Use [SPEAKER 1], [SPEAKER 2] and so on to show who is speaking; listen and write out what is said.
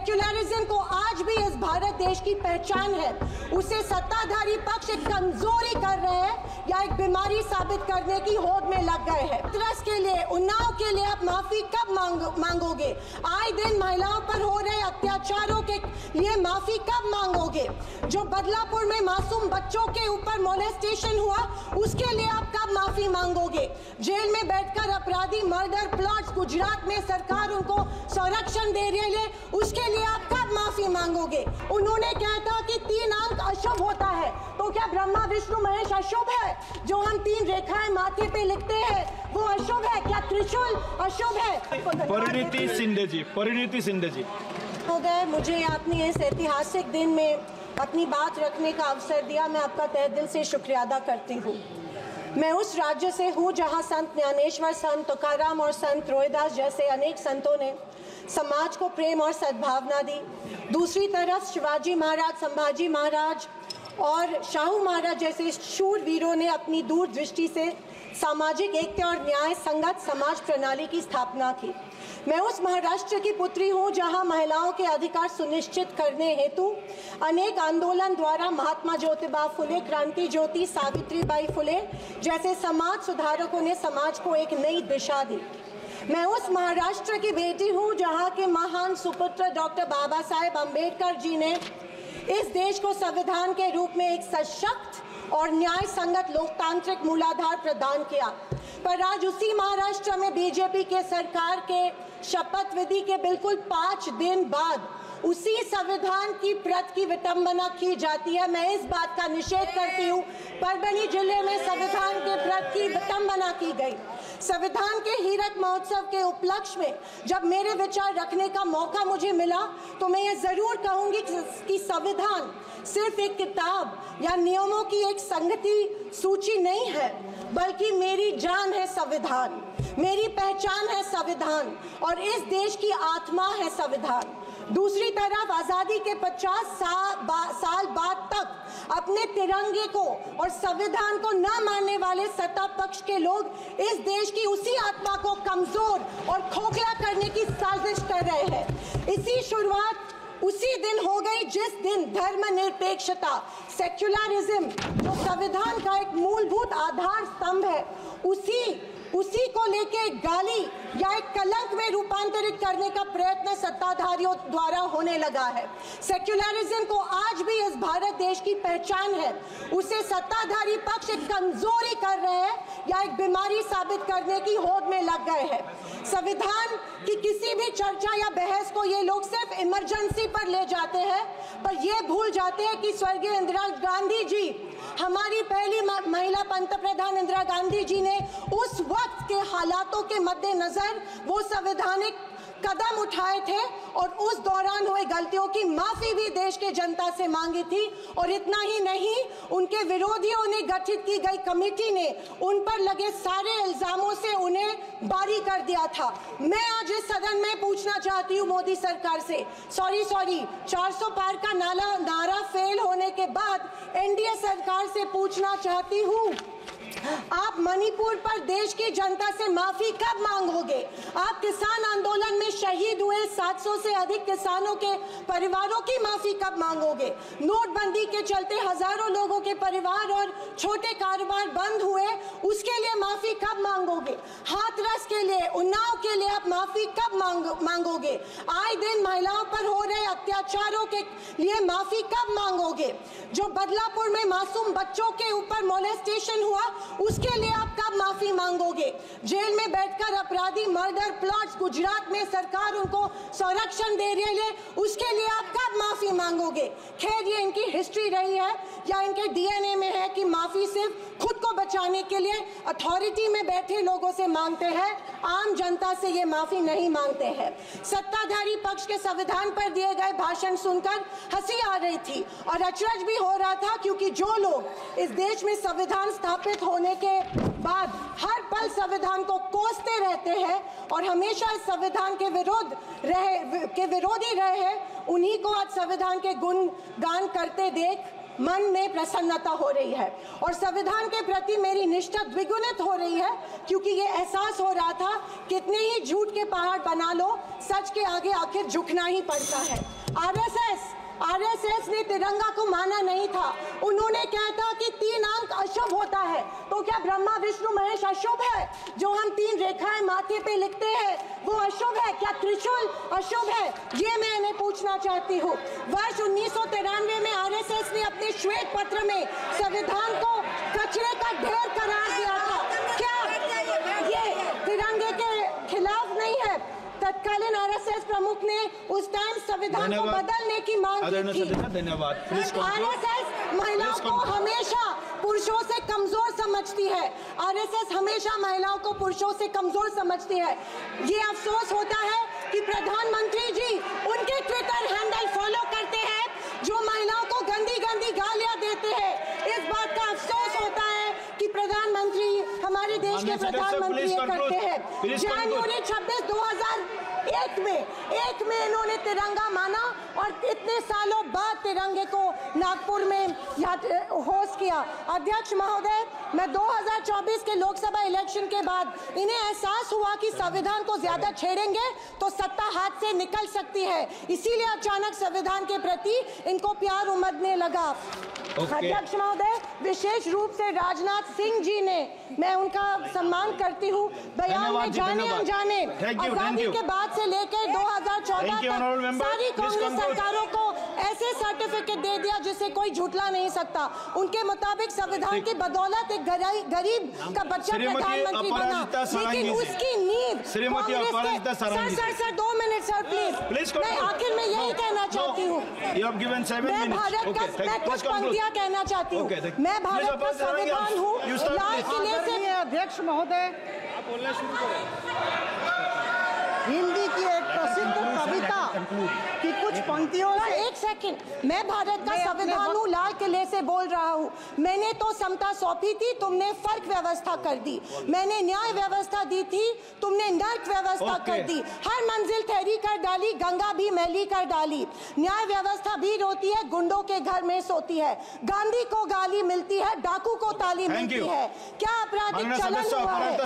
[SPEAKER 1] Secularism को आज भी इस भारत देश की पहचान है, उसे सत्ताधारी पक्ष एक कमजोरी कर रहे हैं या एक बीमारी साबित करने की होड़ में लग गए हैं। हाथरस के लिए, उन्नाव के लिए आप माफी कब मांगोगे? आए दिन महिलाओं पर हो रहे अत्याचारों के लिए माफी कब मांगोगे? जो बदलापुर में मासूम बच्चों के ऊपर मोलेस्टेशन हुआ, उसके लिए आप कब माफी मांगोगे? जेल में बैठकर अपराधी मर्डर प्लॉट्स गुजरात में सरकार उनको संरक्षण दे रही है, उसके लिए आप कब माफी मांगोगे? उन्होंने कहा था कि 3 अंक अशुभ होता है, तो क्या ब्रह्मा विष्णु महेश अशुभ है? जो हम 3 रेखाएं माथे पे लिखते हैं वो अशुभ है? क्या त्रिशूल अशुभ है?
[SPEAKER 2] परिणीति शिंदे जी
[SPEAKER 1] हो गए। मुझे आपने इस ऐतिहासिक दिन में अपनी बात रखने का अवसर दिया, मैं आपका तहे दिल से शुक्रिया अदा करती हूँ। मैं उस राज्य से हूँ जहाँ संत ज्ञानेश्वर, संत तुकाराम और संत रोहिदास जैसे अनेक संतों ने समाज को प्रेम और सद्भावना दी। दूसरी तरफ शिवाजी महाराज, संभाजी महाराज और शाहू महाराज जैसे शूरवीरों ने अपनी दूरदृष्टि से सामाजिक एकता और न्याय संगत समाज प्रणाली की स्थापना की। मैं उस महाराष्ट्र की पुत्री हूँ जहाँ महिलाओं के अधिकार सुनिश्चित करने हेतु अनेक आंदोलन द्वारा महात्मा ज्योतिबा फुले, क्रांति ज्योति सावित्रीबाई फुले जैसे समाज सुधारकों ने समाज को एक नई दिशा दी। मैं उस महाराष्ट्र की बेटी हूँ जहाँ के महान सुपुत्र डॉक्टर बाबा साहेब अम्बेडकर जी ने इस देश को संविधान के रूप में एक सशक्त और न्याय संगत लोकतांत्रिक मूलाधार प्रदान किया। पर आज उसी महाराष्ट्र में बीजेपी के सरकार के शपथ विधि के बिल्कुल 5 दिन बाद उसी संविधान की प्रत की विटंबना की जाती है। मैं इस बात का निषेध करती हूँ। परभणी जिले में संविधान के प्रत की विटंबना की गई। संविधान के हीरक महोत्सव के उपलक्ष्य में जब मेरे विचार रखने का मौका मुझे मिला तो मैं ये जरूर कहूंगी कि संविधान सिर्फ एक किताब या नियमों की एक संगति सूची नहीं है, बल्कि मेरी जान है संविधान, मेरी पहचान है संविधान और इस देश की आत्मा है संविधान। दूसरी तरफ आजादी के 50 साल बाद तक अपने तिरंगे को और संविधान को न मानने वाले सत्ता पक्ष के लोग इस देश की उसी आत्मा को कमजोर और खोखला करने की साजिश कर रहे हैं। इसी शुरुआत उसी दिन हो गई जिस दिन धर्मनिरपेक्षता, सेक्युलरिज्म जो संविधान का एक मूलभूत आधार स्तंभ है, उसी को लेके एक गाली या एक कलंक में रूपांतरित करने का प्रयत्न सत्ताधारियों द्वारा होने लगा है। सेक्युलरिज्म को आज भी इस भारत देश की पहचान है, उसे सत्ताधारी पक्ष एक कमजोरी कर रहे हैं या एक बीमारी साबित करने की होड़ में लग गए हैं। संविधान की किसी भी चर्चा या बहस को ये लोग सिर्फ इमरजेंसी पर ले जाते हैं, पर ये भूल जाते हैं कि स्वर्गीय इंदिरा गांधी जी, हमारी पहली महिला पंतप्रधान इंदिरा गांधी जी ने उस वक्त के हालातों के मद्देनजर वो संवैधानिक कदम उठाए थे और उस दौरान हुए गलतियों की माफी भी देश के जनता से मांगी थी। और इतना ही नहीं, उनके विरोधियों ने गठित की गई कमेटी ने उन पर लगे सारे इल्जामों से उन्हें बारी कर दिया था। मैं आज इस सदन में पूछना चाहती हूँ मोदी सरकार से, सॉरी 400 पार का नारा फेल होने के बाद एनडीए सरकार से पूछना चाहती हूँ, आप मणिपुर पर देश की जनता से माफी कब मांगोगे? आप किसान आंदोलन में शहीद हुए 700 से अधिक किसानों के परिवारों की माफी कब मांगोगे? नोटबंदी के चलते हजारों लोगों के परिवार और छोटे कारोबार बंद हुए, उसके लिए माफी कब मांगोगे? हाथरस के लिए, उन्नाव के लिए आप माफी कब मांगोगे? आए दिन महिलाओं पर हो रहे अत्याचारों के लिए माफी कब मांगोगे? जो बदलापुर में मासूम बच्चों के ऊपर मोलेस्टेशन हुआ, उसके लिए आप कब माफी मांगोगे? जेल में बैठकर अपराधी मर्डर प्लॉट्स गुजरात में सरकार उनको संरक्षण दे रही है, उसके लिए आप कब माफी मांगोगे? खैर, ये इनकी हिस्ट्री रही है या इनके डीएनए में है कि माफी सिर्फ खुद को बचाने के लिए अथॉरिटी में बैठे लोगों से मांगते हैं, आम जनता से ये माफी नहीं मांगते हैं। सत्ताधारी पक्ष के संविधान पर दिए गए भाषण सुनकर हंसी आ रही थी और अचरज भी हो रहा था, क्योंकि जो लोग इस देश में संविधान स्थापित होने के बाद हर पल संविधान को कोसते रहते हैं और हमेशा इस संविधान के विरोधी रहे हैं, उन्हीं को आज संविधान के गुणगान करते देख मन में प्रसन्नता हो रही है और संविधान के प्रति मेरी निष्ठा द्विगुणित हो रही है, क्योंकि ये एहसास हो रहा था कितने ही झूठ के पहाड़ बना लो, सच के आगे आखिर झुकना ही पड़ता है। आरएसएस ने तिरंगा को माना नहीं था। उन्होंने कहा था कि 3 अंक अशुभ होता है, तो क्या ब्रह्मा विष्णु महेश अशुभ है? जो हम 3 रेखाएं माथे पे लिखते हैं वो अशुभ है? क्या त्रिशूल अशुभ है? ये मैं इन्हें पूछना चाहती हूँ। वर्ष 1993 में आरएसएस ने अपने श्वेत पत्र में संविधान को कचरे का ढेर करार दिया था। क्या ये तिरंगे के खिलाफ नहीं है? तत्कालीन आरएसएस प्रमुख ने उस टाइम संविधान को बदलने की मांग की थी।
[SPEAKER 2] धन्यवाद।
[SPEAKER 1] आरएसएस महिलाओं को हमेशा पुरुषों से कमजोर समझती है। आरएसएस हमेशा महिलाओं को पुरुषों से कमजोर समझती है। ये अफसोस होता है कि प्रधानमंत्री जी उनके ट्विटर हैंडल फॉलो करते हैं जो महिलाओं को गंदी गंदी गालियां देते हैं। इस बात का अफसोस होता है कि प्रधानमंत्री, हमारे देश के प्रधानमंत्री ये करते हैं। जनवरी 26, 2001 में इन्होंने तिरंगा माना और इतने सालों बाद तिरंगे को नागपुर में होस्ट किया। अध्यक्ष महोदय, मैं 2024 के लोकसभा इलेक्शन के बाद इन्हें एहसास हुआ कि संविधान को ज्यादा छेड़ेंगे तो सत्ता हाथ से निकल सकती है, इसीलिए अचानक संविधान के प्रति इनको प्यार उमड़ने लगा। अध्यक्ष महोदय, विशेष रूप से राजनाथ सिंह जी ने, मैं उनका सम्मान करती हूँ, बयान में जाने अनजाने आजादी के बाद से लेकर 2014 तक सारी कांग्रेस सरकारों को ऐसे सर्टिफिकेट दे दिया जिसे कोई झुठला नहीं सकता। उनके मुताबिक संविधान की बदौलत एक गरीब का बच्चा प्रधानमंत्री बना, लेकिन उसकी नींव सर 2 मिनट सर प्लीज। मैं आखिर में यही कहना चाहती हूँ, मैं भारत का, मैं कुछ पंक्तियां कहना चाहती हूँ। मैं भारत का संविधान हूँ, लाल किले से।
[SPEAKER 3] अध्यक्ष महोदय, हिंदी की एक प्रसिद्ध कविता की कुछ पंक्तियों से।
[SPEAKER 1] एक सेकंड, मैं भारत का संविधान हूँ, लाल किले से बोल रहा हूँ। मैंने तो समता सौंपी थी, तुमने फर्क व्यवस्था कर दी। मैंने न्याय व्यवस्था दी थी, तुमने नर्क व्यवस्था कर दी। हर मंजिल ठहरी कर डाली, गंगा भी मैली कर डाली। न्याय व्यवस्था भी रोती है, गुंडों के घर में सोती है। गांधी को गाली मिलती है, डाकू को ताली मिलती है। क्या आपराधिक चलन हुआ है?